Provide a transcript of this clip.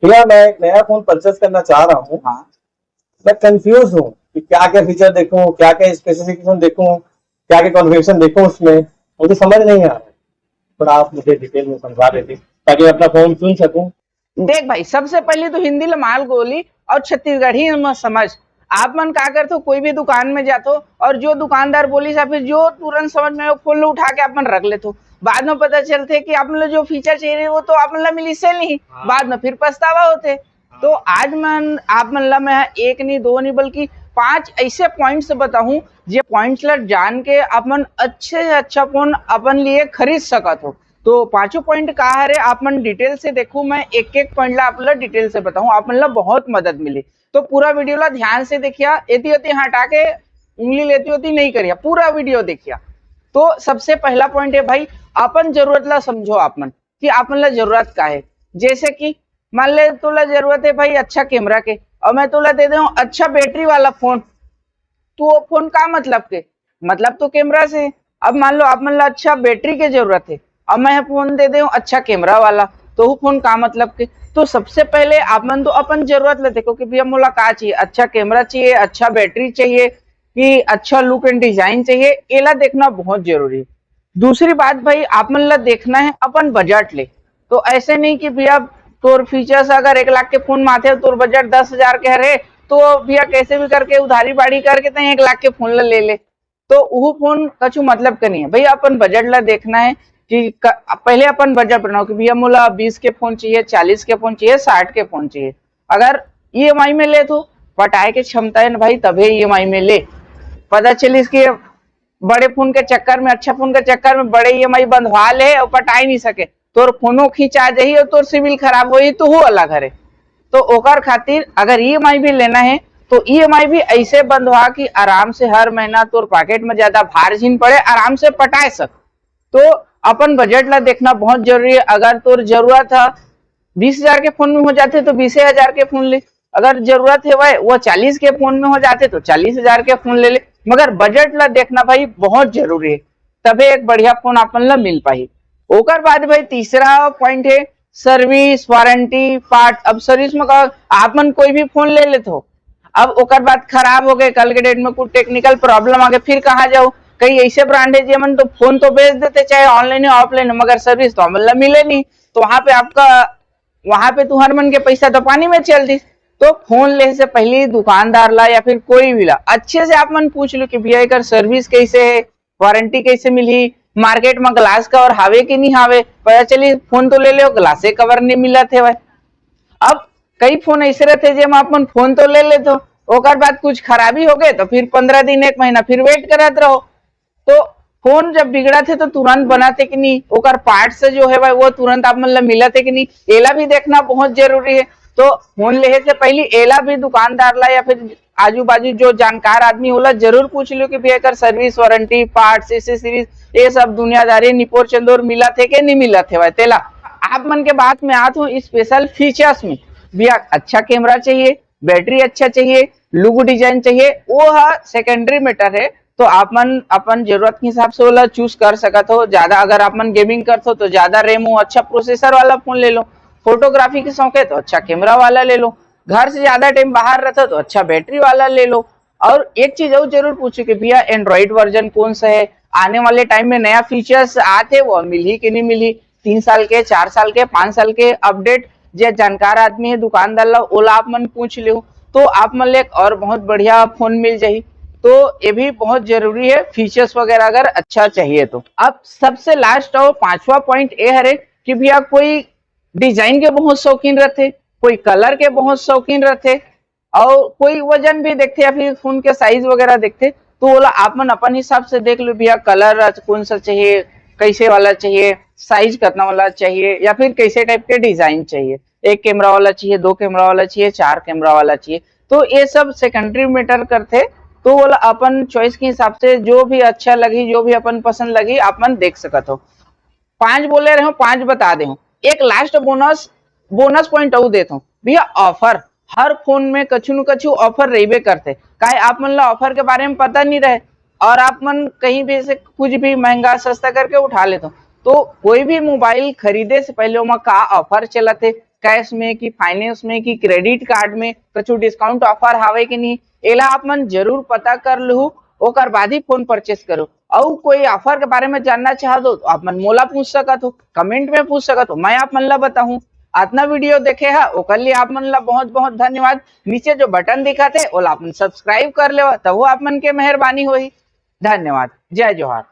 भैया मैं एक नया फोन परचेस करना चाह रहा हूँ। हाँ। मैं कंफ्यूज हूँ कि क्या क्या फीचर देखूं, क्या क्या स्पेसिफिकेशन देखूं, क्या क्या कॉन्फ़िगरेशन देखूं, उसमें मुझे समझ नहीं आ रहा है। थोड़ा आप मुझे डिटेल में समझा देते ताकि मैं अपना फोन चुन सकूं। देख भाई, सबसे पहले तो हिंदी ला माल गोली और छत्तीसगढ़ी में समझ। आप मन का करते हो, कोई भी दुकान में जाते हो और जो दुकानदार बोली या फिर जो तुरंत समझ में फोन उठा के आप मन रख लेते हो। बाद में पता चलते कि आप जो फीचर चाहिए वो तो आप मन मिली से नहीं। बाद में फिर पछतावा होते। तो आज मन आप मन ला मैं एक नहीं दो नहीं बल्कि 5 ऐसे पॉइंट्स बताऊं जे पॉइंट्स ला जान के आप मन अच्छे से अच्छा फोन अपन लिए खरीद सकत हो। तो पांचों पॉइंट का है आप मन डिटेल से देखो, मैं एक एक पॉइंट ला आप ला डिटेल से बताऊं, आप मन ला बहुत मदद मिली। तो पूरा वीडियो ला ध्यान से देखिया, एती ओती हटा के उंगली लेती होती नहीं करिया, पूरा वीडियो देखिया। तो सबसे पहला पॉइंट है भाई, अपन जरूरत ला समझो। आप मन कि आप मन ला जरूरत का है। जैसे कि मान ले तोला जरूरत है भाई अच्छा कैमरा के, और मैं तोला दे दूं अच्छा बैटरी वाला फोन। तो वो फोन का मतलब तो कैमरा से। अब मान लो आप मन ला अच्छा बैटरी की जरूरत है, अब मैं फोन दे दूं अच्छा कैमरा वाला, तो वो फोन का मतलब के। तो सबसे पहले आप मन तो अपन जरूरत ले देखो कि भैया मोला का चाहिए, अच्छा कैमरा चाहिए, अच्छा बैटरी चाहिए, कि अच्छा लुक एंड डिजाइन चाहिए, एला देखना बहुत जरूरी है। दूसरी बात भाई, आप मन ला देखना है अपन बजट ले। तो ऐसे नहीं कि भैया तोर फीचर्स अगर 1 लाख के फोन माथे तोर बजट 10,000 के रहे, तो भैया कैसे भी करके उधारी बाड़ी करके तो 1 लाख के फोन ला ले ले, तो वो फोन कछु मतलब का नहीं है। भैया अपन बजट ला देखना है कि पहले अपन बजट बनाओ कि भैया मोला 20 के फोन चाहिए, 40 के फोन चाहिए, 60 के फोन चाहिए। अगर ईएमआई में ले तो पटाए के क्षमता है ना भाई, तभी ईएमआई में ले। पता चलिस कि बड़े फोन के चक्कर में, अच्छा फोन के चक्कर में बड़े ईएमआई बंधवा ले और पटाई नहीं सके, तोर फोनो खींचा जाही और तोर सिविल खराब होई, तो वो अलग है। तो ओकर खातिर अगर ईएमआई भी लेना है तो ईएमआई भी ऐसे बंधवा कि आराम से हर महीना तोर पॉकेट में ज्यादा भार झिन पड़े, आराम से पटाए सक। तो अपन बजट ला देखना बहुत जरूरी है। अगर तोर जरूरत है 20,000 के फोन में हो जाते तो 20,000 के फोन ले, अगर जरूरत है वो 40 के फोन में हो जाते तो 40,000 के फोन ले ले। मगर बजट ला देखना भाई बहुत जरूरी है, तबे एक बढ़िया फोन अपन ला मिल पाई। ओकर बाद भाई तीसरा पॉइंट है सर्विस वारंटी पार्ट। अब सर्विस में आप मन कोई भी फोन ले लेते हो, अब ओकर बाद खराब हो गए, कल के डेट में कुछ टेक्निकल प्रॉब्लम आ गए, फिर कहाँ जाओ। कई ऐसे ब्रांड है जेमन तो फोन तो बेच देते चाहे ऑनलाइन या ऑफलाइन, मगर सर्विस तो हमला मिले नहीं। तो वहां पे तुहर मन के पैसा तो पानी में चल दी। तो फोन ले से पहले दुकानदार ला या फिर कोई भी ला अच्छे से आप मन पूछ लो कि भैया एक सर्विस कैसे है, वारंटी कैसे मिली, मार्केट में ग्लास कवर हावे कि नहीं हावे। पता चली फोन तो ले लो ग्लासे कवर नहीं मिला थे भाई। अब कई फोन ऐसे रहते जेम आप मन फोन तो ले लेते हो, ओकर बाद कुछ खराबी हो गए तो फिर 15 दिन 1 महीना फिर वेट करत रहो। तो फोन जब बिगड़ा थे तो तुरंत बनाते कि नहीं, ओकर पार्ट से जो है भाई वो तुरंत आप मतलब मिला थे कि नहीं, एला भी देखना बहुत जरूरी है। तो फोन ले से पहले एला भी दुकानदार ला या फिर आजू बाजू जो जानकार आदमी होला जरूर पूछ लो कि भैया सर्विस वारंटी पार्ट एसेसरीज ये सब दुनियादारी निपोर चंदोर मिला थे कि नहीं मिला थे भाई। तेला आप मन के बात में आते हो स्पेशल फीचर्स में, भैया अच्छा कैमरा चाहिए, बैटरी अच्छा चाहिए, लुक डिजाइन चाहिए, वो है सेकेंडरी मैटर है। तो आप मन अपन जरूरत के हिसाब से वाला चूज कर सकते हो। ज्यादा अगर आप मन गेमिंग करते हो तो ज्यादा रैम हो अच्छा प्रोसेसर वाला फोन ले लो, फोटोग्राफी के शौक है तो अच्छा कैमरा वाला ले लो, घर से ज्यादा टाइम बाहर रहता हो तो अच्छा बैटरी वाला ले लो। और एक चीज और जरूर पूछो कि भैया एंड्रॉइड वर्जन कौन सा है, आने वाले टाइम में नया फीचर्स आते वो मिली कि नहीं मिली, 3 साल के 4 साल के 5 साल के अपडेट। जो जानकार आदमी है दुकानदार ला ओला आप मन पूछ लो, तो आप मन ले और बहुत बढ़िया फोन मिल जाये। तो ये भी बहुत जरूरी है फीचर्स वगैरह अगर अच्छा चाहिए तो। अब सबसे लास्ट और 5वां पॉइंट ये है कि भैया कोई डिजाइन के बहुत शौकीन रहते, कोई कलर के बहुत शौकीन रहते, और कोई वजन भी देखते या फिर फोन के साइज वगैरह देखते। तो बोला आप मन अपन हिसाब से देख लो भैया कलर कौन सा चाहिए, कैसे वाला चाहिए, साइज कितना वाला चाहिए, या फिर कैसे टाइप के डिजाइन चाहिए, 1 कैमरा वाला चाहिए, 2 कैमरा वाला चाहिए, 4 कैमरा वाला चाहिए। तो ये सब सेकेंडरी मैटर करते। तो बोला अपन चॉइस के हिसाब से जो भी अच्छा लगी, जो भी अपन पसंद लगी आप मन देख सकते हो। 5 बोले रहे हो, 5 बता दे हूँ। एक लास्ट बोनस पॉइंट और देता हूँ भैया, ऑफर हर फोन में कछु न कछु ऑफर रहबे करते। काहे आप मन ला ऑफर के बारे में पता नहीं रहे और आप मन कहीं भी से कुछ भी महंगा सस्ता करके उठा लेते हो। तो कोई भी मोबाइल खरीदे से पहले वहाँ का ऑफर चलते, कैश में कि फाइनेंस में कि क्रेडिट कार्ड में कछु डिस्काउंट ऑफर हावे कि नहीं, एला आप मन जरूर पता कर लहू, ओकर बाद ही फोन परचेस करो। और कोई ऑफर के बारे में जानना चाहते हो तो आप मन मोला पूछ सकत हो, कमेंट में पूछ सकत हो, मैं आप मन ला बताहूं। आतना वीडियो देखे है ओकर लिए आप मन ला बहुत बहुत धन्यवाद। नीचे जो बटन दिखत है ओला आप मन सब्सक्राइब कर ले, तब वो आप मन के मेहरबानी होही। धन्यवाद। जय जोहार।